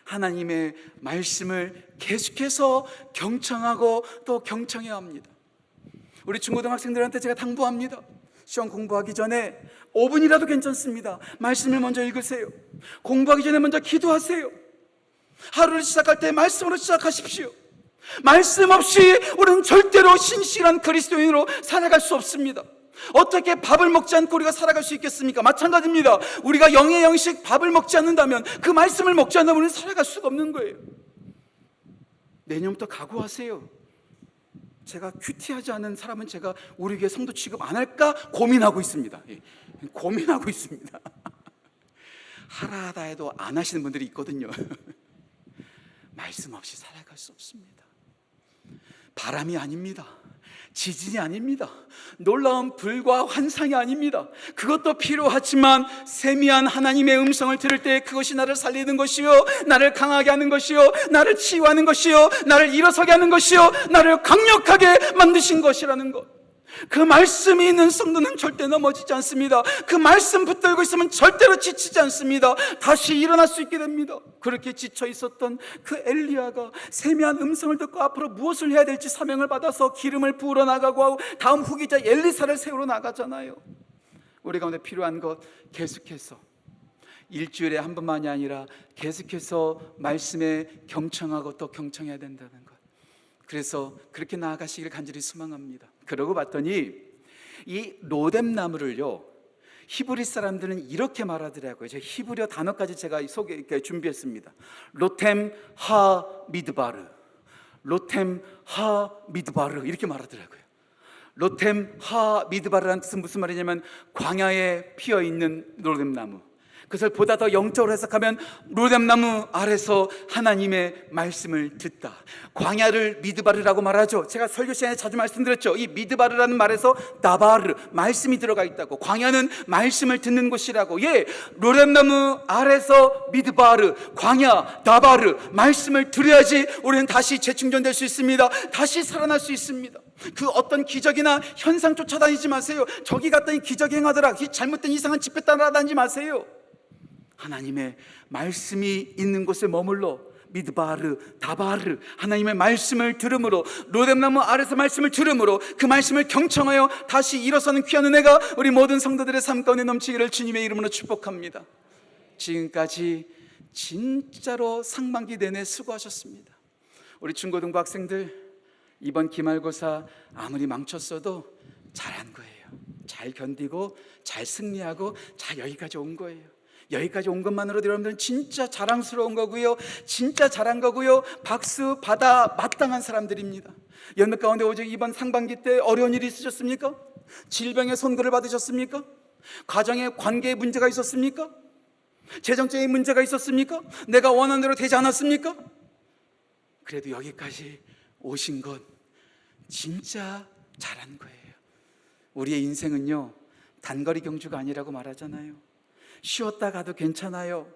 하나님의 말씀을 계속해서 경청하고 또 경청해야 합니다. 우리 중고등학생들한테 제가 당부합니다. 시험 공부하기 전에 5분이라도 괜찮습니다. 말씀을 먼저 읽으세요. 공부하기 전에 먼저 기도하세요. 하루를 시작할 때 말씀으로 시작하십시오. 말씀 없이 우리는 절대로 신실한 그리스도인으로 살아갈 수 없습니다. 어떻게 밥을 먹지 않고 우리가 살아갈 수 있겠습니까? 마찬가지입니다. 우리가 영의 영식 밥을 먹지 않는다면, 그 말씀을 먹지 않는다면 우리는 살아갈 수가 없는 거예요. 내년부터 각오하세요. 제가 큐티하지 않은 사람은 제가 우리 교회 성도 취급 안 할까 고민하고 있습니다. 고민하고 있습니다. 하라 하다 해도 안 하시는 분들이 있거든요. 말씀 없이 살아갈 수 없습니다. 바람이 아닙니다. 지진이 아닙니다. 놀라운 불과 환상이 아닙니다. 그것도 필요하지만 세미한 하나님의 음성을 들을 때 그것이 나를 살리는 것이요, 나를 강하게 하는 것이요, 나를 치유하는 것이요, 나를 일어서게 하는 것이요, 나를 강력하게 만드신 것이라는 것. 그 말씀이 있는 성도는 절대 넘어지지 않습니다. 그 말씀 붙들고 있으면 절대로 지치지 않습니다. 다시 일어날 수 있게 됩니다. 그렇게 지쳐 있었던 그 엘리야가 세미한 음성을 듣고 앞으로 무엇을 해야 될지 사명을 받아서 기름을 부으러 나가고 하고 다음 후기자 엘리사를 세우러 나가잖아요. 우리 가운데 필요한 것, 계속해서 일주일에 한 번만이 아니라 계속해서 말씀에 경청하고 또 경청해야 된다는 것. 그래서 그렇게 나아가시길 간절히 소망합니다. 그러고 봤더니 이 로뎀나무를요, 히브리 사람들은 이렇게 말하더라고요. 제가 히브리어 단어까지 제가 준비했습니다. 로템 하 미드바르, 로템 하 미드바르 이렇게 말하더라고요. 로템 하 미드바르라는 뜻은 무슨 말이냐면 광야에 피어있는 로뎀나무. 그것을 보다 더 영적으로 해석하면 로뎀나무 아래서 하나님의 말씀을 듣다. 광야를 미드바르라고 말하죠. 제가 설교 시간에 자주 말씀드렸죠. 이 미드바르라는 말에서 다바르, 말씀이 들어가 있다고. 광야는 말씀을 듣는 곳이라고. 예, 로뎀나무 아래서 미드바르, 광야, 다바르, 말씀을 들어야지 우리는 다시 재충전될 수 있습니다. 다시 살아날 수 있습니다. 그 어떤 기적이나 현상 쫓아다니지 마세요. 저기 갔더니 기적이 행하더라, 잘못된 이상한 집회 따라다니지 마세요. 하나님의 말씀이 있는 곳에 머물러 미드바르, 다바르, 하나님의 말씀을 들음으로, 로뎀나무 아래서 말씀을 들음으로 그 말씀을 경청하여 다시 일어서는 귀한 은혜가 우리 모든 성도들의 삶 가운데 넘치기를 주님의 이름으로 축복합니다. 지금까지 진짜로 상반기 내내 수고하셨습니다. 우리 중고등부 학생들 이번 기말고사 아무리 망쳤어도 잘한 거예요. 잘 견디고 잘 승리하고 잘 여기까지 온 거예요. 여기까지 온 것만으로도 여러분들은 진짜 자랑스러운 거고요, 진짜 잘한 거고요, 박수 받아 마땅한 사람들입니다. 연극 가운데 오직 이번 상반기 때 어려운 일이 있으셨습니까? 질병의 손글을 받으셨습니까? 가정에 관계에 문제가 있었습니까? 재정적인 문제가 있었습니까? 내가 원하는 대로 되지 않았습니까? 그래도 여기까지 오신 건 진짜 잘한 거예요. 우리의 인생은요, 단거리 경주가 아니라고 말하잖아요. 쉬었다 가도 괜찮아요.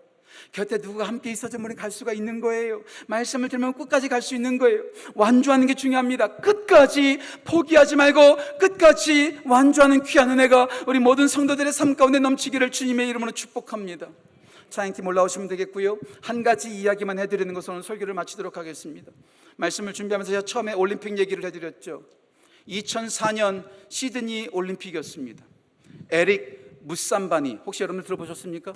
곁에 누가 함께 있어주면 우리는 갈 수가 있는 거예요. 말씀을 들으면 끝까지 갈 수 있는 거예요. 완주하는 게 중요합니다. 끝까지 포기하지 말고 끝까지 완주하는 귀한 은혜가 우리 모든 성도들의 삶 가운데 넘치기를 주님의 이름으로 축복합니다. 찬양팀 올라오시면 되겠고요. 한 가지 이야기만 해드리는 것으로 오늘 설교를 마치도록 하겠습니다. 말씀을 준비하면서 제가 처음에 올림픽 얘기를 해드렸죠. 2004년 시드니 올림픽이었습니다. 에릭 무삼바니, 혹시 여러분 들어보셨습니까?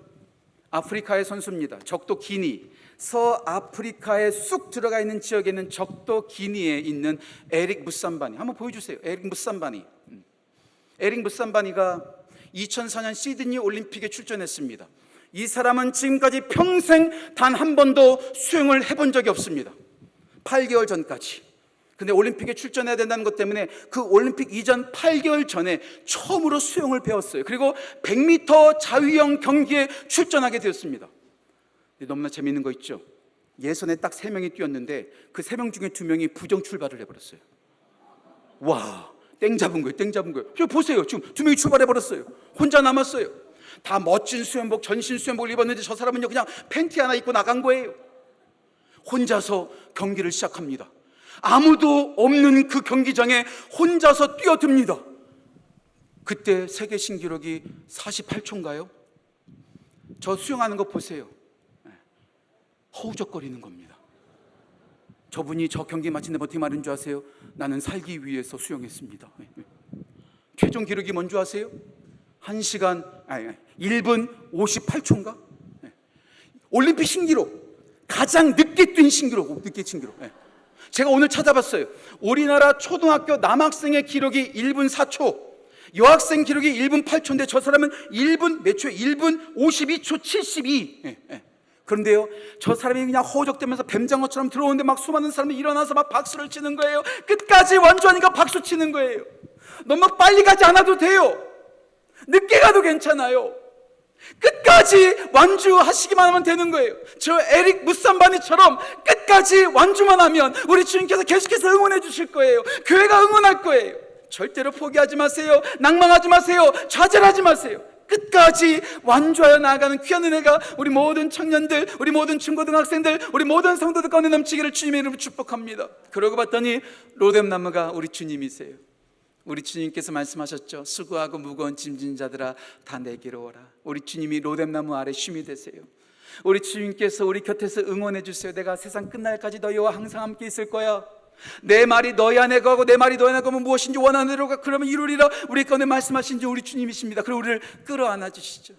아프리카의 선수입니다. 적도 기니, 서아프리카에 쑥 들어가 있는 지역에 있는 적도 기니에 있는 에릭 무삼바니, 한번 보여주세요. 에릭 무삼바니. 에릭 무삼바니가 2004년 시드니 올림픽에 출전했습니다. 이 사람은 지금까지 평생 단 한 번도 수영을 해본 적이 없습니다. 8개월 전까지. 근데 올림픽에 출전해야 된다는 것 때문에 그 올림픽 이전 8개월 전에 처음으로 수영을 배웠어요. 그리고 100m 자유형 경기에 출전하게 되었습니다. 너무나 재미있는 거 있죠. 예선에 딱 3명이 뛰었는데 그 3명 중에 2명이 부정 출발을 해버렸어요. 와, 땡 잡은 거예요. 땡 잡은 거예요. 저 보세요. 지금 2명이 출발해버렸어요. 혼자 남았어요. 다 멋진 수영복, 전신 수영복을 입었는데 저 사람은요 그냥 팬티 하나 입고 나간 거예요. 혼자서 경기를 시작합니다. 아무도 없는 그 경기장에 혼자서 뛰어듭니다. 그때 세계 신기록이 48초인가요? 저 수영하는 거 보세요. 허우적거리는 겁니다. 저분이 저 경기 마친 데 어떻게 말인 줄 아세요? 나는 살기 위해서 수영했습니다. 최종 기록이 뭔 줄 아세요? 1분 58초인가? 올림픽 신기록, 가장 늦게 뛴 신기록, 늦게 신기록. 제가 오늘 찾아봤어요. 우리나라 초등학교 남학생의 기록이 1분 4초, 여학생 기록이 1분 8초인데 저 사람은 1분 몇 초에 1분 52초 72. 그런데요, 저 사람이 그냥 허우적대면서 뱀장어처럼 들어오는데 막 수많은 사람이 일어나서 막 박수를 치는 거예요. 끝까지 완주하니까 박수 치는 거예요. 너무 빨리 가지 않아도 돼요. 늦게 가도 괜찮아요. 끝까지 완주하시기만 하면 되는 거예요. 저 에릭 무삼바니처럼 끝까지 완주만 하면 우리 주님께서 계속해서 응원해 주실 거예요. 교회가 응원할 거예요. 절대로 포기하지 마세요. 낭망하지 마세요. 좌절하지 마세요. 끝까지 완주하여 나아가는 귀한 은혜가 우리 모든 청년들, 우리 모든 중고등학생들, 우리 모든 성도들 가운데 넘치기를 주님의 이름으로 축복합니다. 그러고 봤더니 로뎀나무가 우리 주님이세요. 우리 주님께서 말씀하셨죠. 수고하고 무거운 짐진 자들아 다 내게로 오라. 우리 주님이 로뎀나무 아래 쉼이 되세요. 우리 주님께서 우리 곁에서 응원해 주세요. 내가 세상 끝날까지 너희와 항상 함께 있을 거야. 내 말이 너희 안에 거하고 내 말이 너희 안에 거하면 무엇인지 원하는 대로 그러면 이루리라. 우리 가운데 말씀하신 지 우리 주님이십니다. 그리고 우리를 끌어안아 주시죠.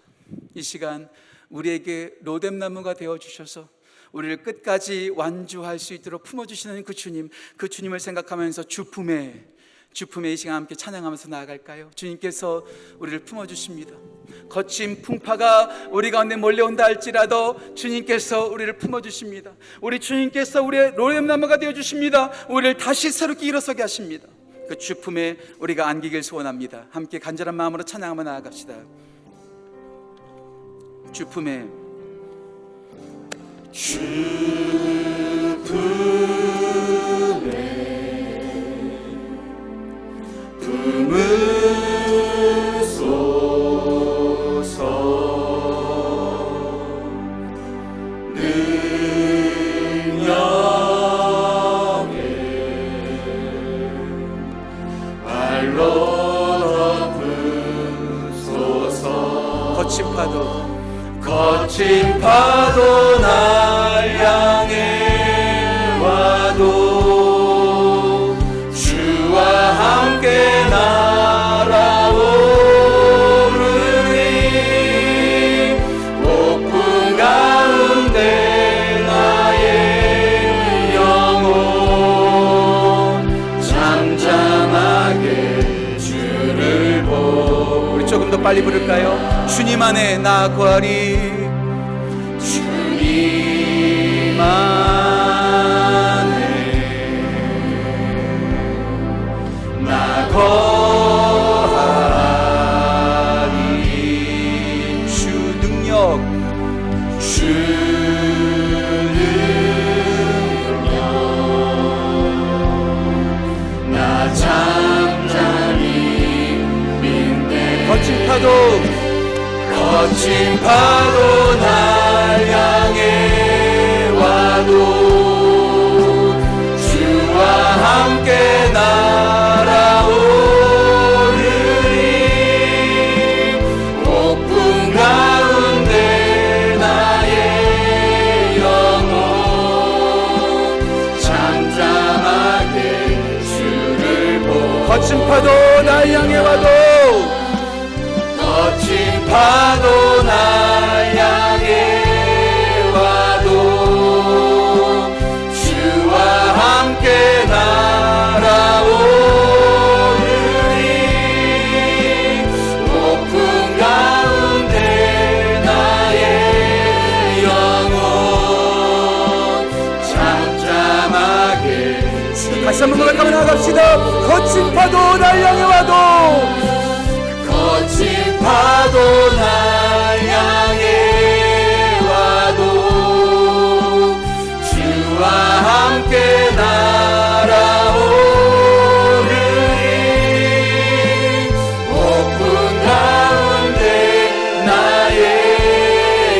이 시간 우리에게 로뎀나무가 되어주셔서 우리를 끝까지 완주할 수 있도록 품어주시는 그 주님, 그 주님을 생각하면서 주 품에 주품의 이 시간 함께 찬양하면서 나아갈까요? 주님께서 우리를 품어주십니다. 거친 풍파가 우리 가운데 몰려온다 할지라도 주님께서 우리를 품어주십니다. 우리 주님께서 우리의 로뎀나무가 되어주십니다. 우리를 다시 새롭게 일어서게 하십니다. 그 주품에 우리가 안기길 소원합니다. 함께 간절한 마음으로 찬양하며 나아갑시다. 주품에 거친 파도 날 향해 와도 주와 함께 날아오르니 폭풍 가운데 나의 영혼 잠잠하게 주를 보. 우리 조금 더 빨리 부를까요? 주님 안에 나 거하리, 주님 안에 나 거하리. 주 능력, 주 능력 나 잠잠히 믿네. 거친 파도 날 향해 와도 주와 함께 날아오르니 폭풍 가운데 나의 영혼 잠잠하게 주를 보. 거친 파도 날 향해 와도 거친 파도 날 향해 와도 주와 함께 날아오르니 폭풍 가운데 나의 영혼 잠잠하게. 다시 한번 고백하며 나갑시다. 거친 파도 날 향해 와도 거친 파도 날 향해 와도 주와 함께 날아오르니 폭풍 가운데 나의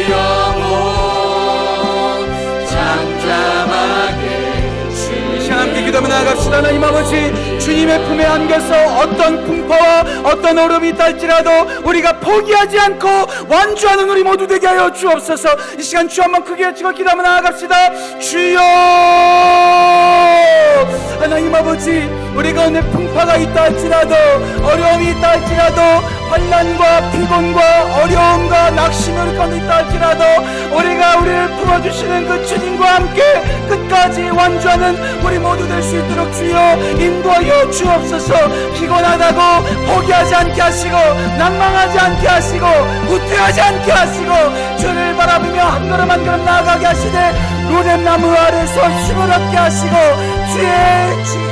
영혼 잠잠하게 주를. 함께 기도하며 나아갑시다. 하나님 아버지, 주님의 품에 안겨서 어떤 풍파와 어떤 얼음이 있다 할지라도 우리가 포기하지 않고 완주하는 우리 모두 되게 하여 주옵소서. 이 시간 주 한번 크게 외치고 기도하며 나아갑시다. 주여. 하나님 아버지, 우리 가운데 풍파가 있다 할지라도 어려움이 있다 할지라도 환난과 피곤과 어려움과 낙심이 우리 가운데 있다 할지라도 우리가 우리를 품어주시는 그 주님과 함께 끝까지 완주하는 우리 모두 될 수 있도록 주여 인도하여 주옵소서. 피곤하다고 포기하지 않게 하시고 낭망하지 않게 하시고 후퇴하지 않게 하시고 주를 바라보며 한 걸음 한 걸음 나아가게 하시되 로뎀나무 아래서 힘을 얻게 하시고 주의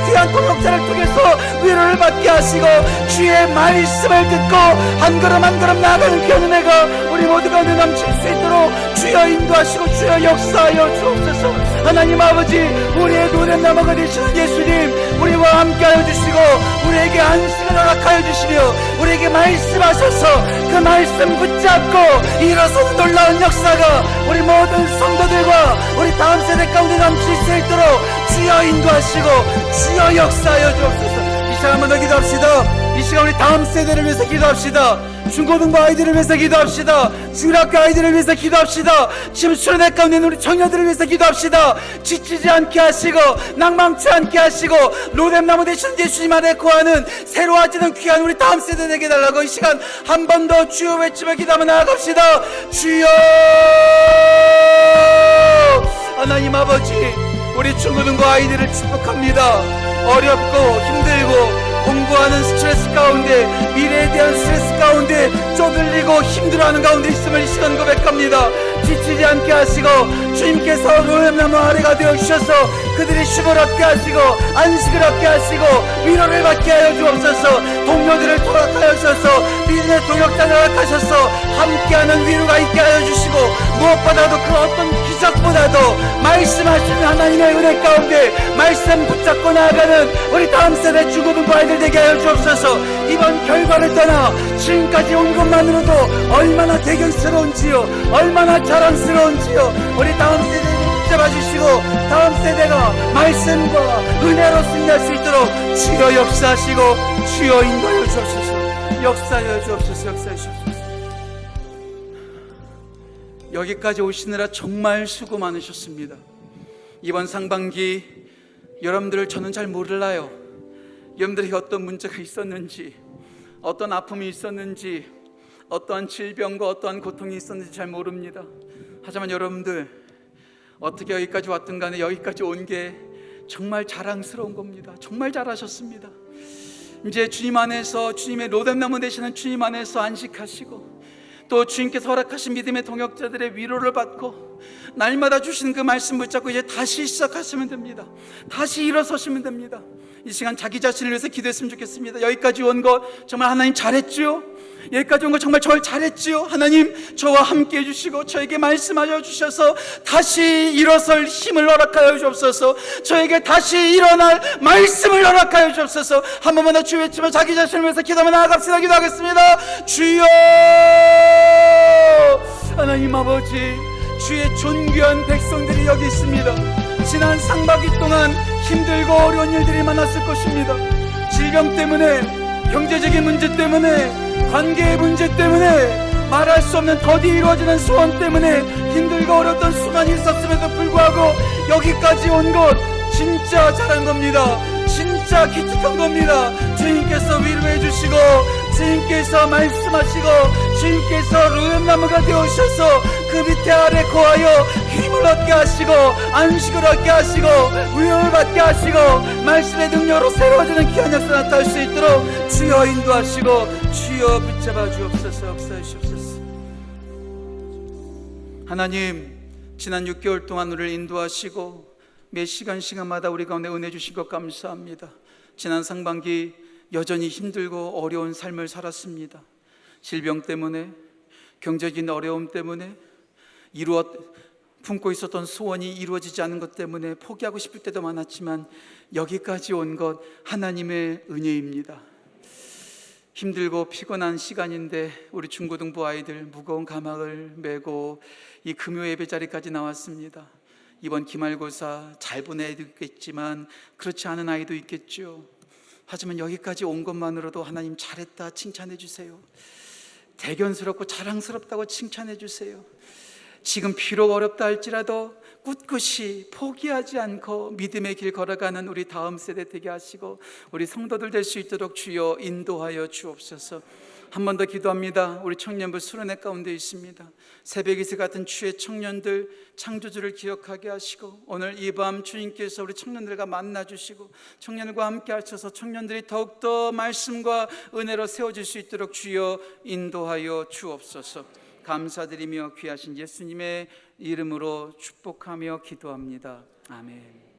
귀한 동역자를 통해서 위로를 받게 하시고 주의 말씀을 듣고 한 걸음 한 걸음 나아가는 그 은혜가 우리 모두가 넘칠 수 있도록 주여 인도하시고 주여 역사하여 주옵소서. 하나님 아버지, 우리의 로뎀나무가 되시는 예수님, 우리와 함께하여 주시고 우리에게 안식을 허락하여 주시며 우리에게 말씀하셔서 그 말씀 붙잡고 일어서는 놀라운 역사가 우리 모든 성도들과 우리 다음 세대 가운데 넘칠 수 있도록 주여 인도하시고 주여 역사하여 주옵소서. 이 시간 한번 더 기도합시다. 이 시간 우리 다음 세대를 위해서 기도합시다. 중고등부 아이들을 위해서 기도합시다. 중학교 아이들을 위해서 기도합시다. 지금 수련회 가운데 있는 우리 청년들을 위해서 기도합시다. 지치지 않게 하시고 낭망치 않게 하시고 로뎀나무 되시는 예수님 안에 거하는 새로워지는 귀한 우리 다음 세대 되게 달라고 이 시간 한 번 더 주여 외치며 기도하며 나아갑시다. 주여. 하나님 아버지, 우리 중고등부 아이들을 축복합니다. 어렵고 힘들고 미래에 대한 스트레스 가운데 쪼들리고 힘들어하는 가운데 있음을 이 시간 고백합니다. 지치지 않게 하시고 주님께서 로뎀나무 아래가 되어주셔서 그들이 쉼을 얻게 하시고 안식을 얻게 하시고 위로를 받게 하여 주옵소서. 동료들을 토락하여 주셔서 믿음의 동역자를 허락하셔서 함께하는 위로가 있게 하여 주시고 무엇보다도 그 어떤 기적보다도 말씀하시는 하나님의 은혜 가운데 말씀 붙잡고 나아가는 우리 다음 세대 중고등부 아이들 되게 하여 주옵소서. 이번 결과를 떠나 지금까지 온 것만으로도 얼마나 대견스러운지요, 얼마나 자랑스러운지요. 우리 다음 세대를 붙잡아주시고 다음 세대가 말씀과 은혜로 승리할 수 있도록 주여 역사하시고 주여 인도하여 주옵소서. 역사하여 주옵소서. 역사하여 주옵소서. 여기까지 오시느라 정말 수고 많으셨습니다. 이번 상반기 여러분들을 저는 잘 몰라요. 여러분들에게 어떤 문제가 있었는지, 어떤 아픔이 있었는지, 어떠한 질병과 어떠한 고통이 있었는지 잘 모릅니다. 하지만 여러분들 어떻게 여기까지 왔든 간에 여기까지 온 게 정말 자랑스러운 겁니다. 정말 잘하셨습니다. 이제 주님 안에서, 주님의 로뎀나무 되시는 주님 안에서 안식하시고 또 주님께서 허락하신 믿음의 동역자들의 위로를 받고 날마다 주시는 그 말씀 붙잡고 이제 다시 시작하시면 됩니다. 다시 일어서시면 됩니다. 이 시간 자기 자신을 위해서 기도했으면 좋겠습니다. 여기까지 온 것 정말 하나님 잘했지요? 여기까지 온 거 정말 절 잘했지요? 하나님 저와 함께 해주시고 저에게 말씀하여 주셔서 다시 일어설 힘을 허락하여 주옵소서. 저에게 다시 일어날 말씀을 허락하여 주옵소서. 한 번만 더 주 외치며 자기 자신을 위해서 기도하며 나아갑시다. 기도하겠습니다. 주여 하나님 아버지, 주의 존귀한 백성들이 여기 있습니다. 지난 상반기 동안 힘들고 어려운 일들이 많았을 것입니다. 질병 때문에, 경제적인 문제 때문에, 관계의 문제 때문에, 말할 수 없는 더디 이루어지는 소원 때문에 힘들고 어려웠던 수많이 있었음에도 불구하고 여기까지 온 것 진짜 잘한 겁니다. 진짜 기특한 겁니다. 주님께서 위로해 주시고 주님께서 말씀하시고 주님께서 로뎀나무가 되어주셔서 그 밑에 아래 거하여 힘을 얻게 하시고 안식을 얻게 하시고 위로를 받게 하시고 말씀의 능력으로 새로워지는 귀한 역사 나타날 수 있도록 주여 인도하시고 주여 붙잡아 주옵소서. 역사해 주옵소서. 하나님, 지난 6개월 동안 우리를 인도하시고 매 시간마다 우리 가운데 은혜 주신 것 감사합니다. 지난 상반기 여전히 힘들고 어려운 삶을 살았습니다. 질병 때문에, 경제적인 어려움 때문에, 품고 있었던 소원이 이루어지지 않은 것 때문에 포기하고 싶을 때도 많았지만 여기까지 온 것 하나님의 은혜입니다. 힘들고 피곤한 시간인데 우리 중고등부 아이들 무거운 가막을 메고 이 금요 예배 자리까지 나왔습니다. 이번 기말고사 잘 본 애도 있겠지만 그렇지 않은 아이도 있겠죠. 하지만 여기까지 온 것만으로도 하나님 잘했다 칭찬해 주세요. 대견스럽고 자랑스럽다고 칭찬해 주세요. 지금 비록 어렵다 할지라도 꿋꿋이 포기하지 않고 믿음의 길 걸어가는 우리 다음 세대 되게 하시고 우리 성도들 될 수 있도록 주여 인도하여 주옵소서. 한 번 더 기도합니다. 우리 청년부 수련회 가운데 있습니다. 새벽이슬 같은 주의 청년들, 창조주를 기억하게 하시고 오늘 이 밤 주님께서 우리 청년들과 만나주시고 청년들과 함께 하셔서 청년들이 더욱더 말씀과 은혜로 세워질 수 있도록 주여 인도하여 주옵소서. 감사드리며 귀하신 예수님의 이름으로 축복하며 기도합니다. 아멘.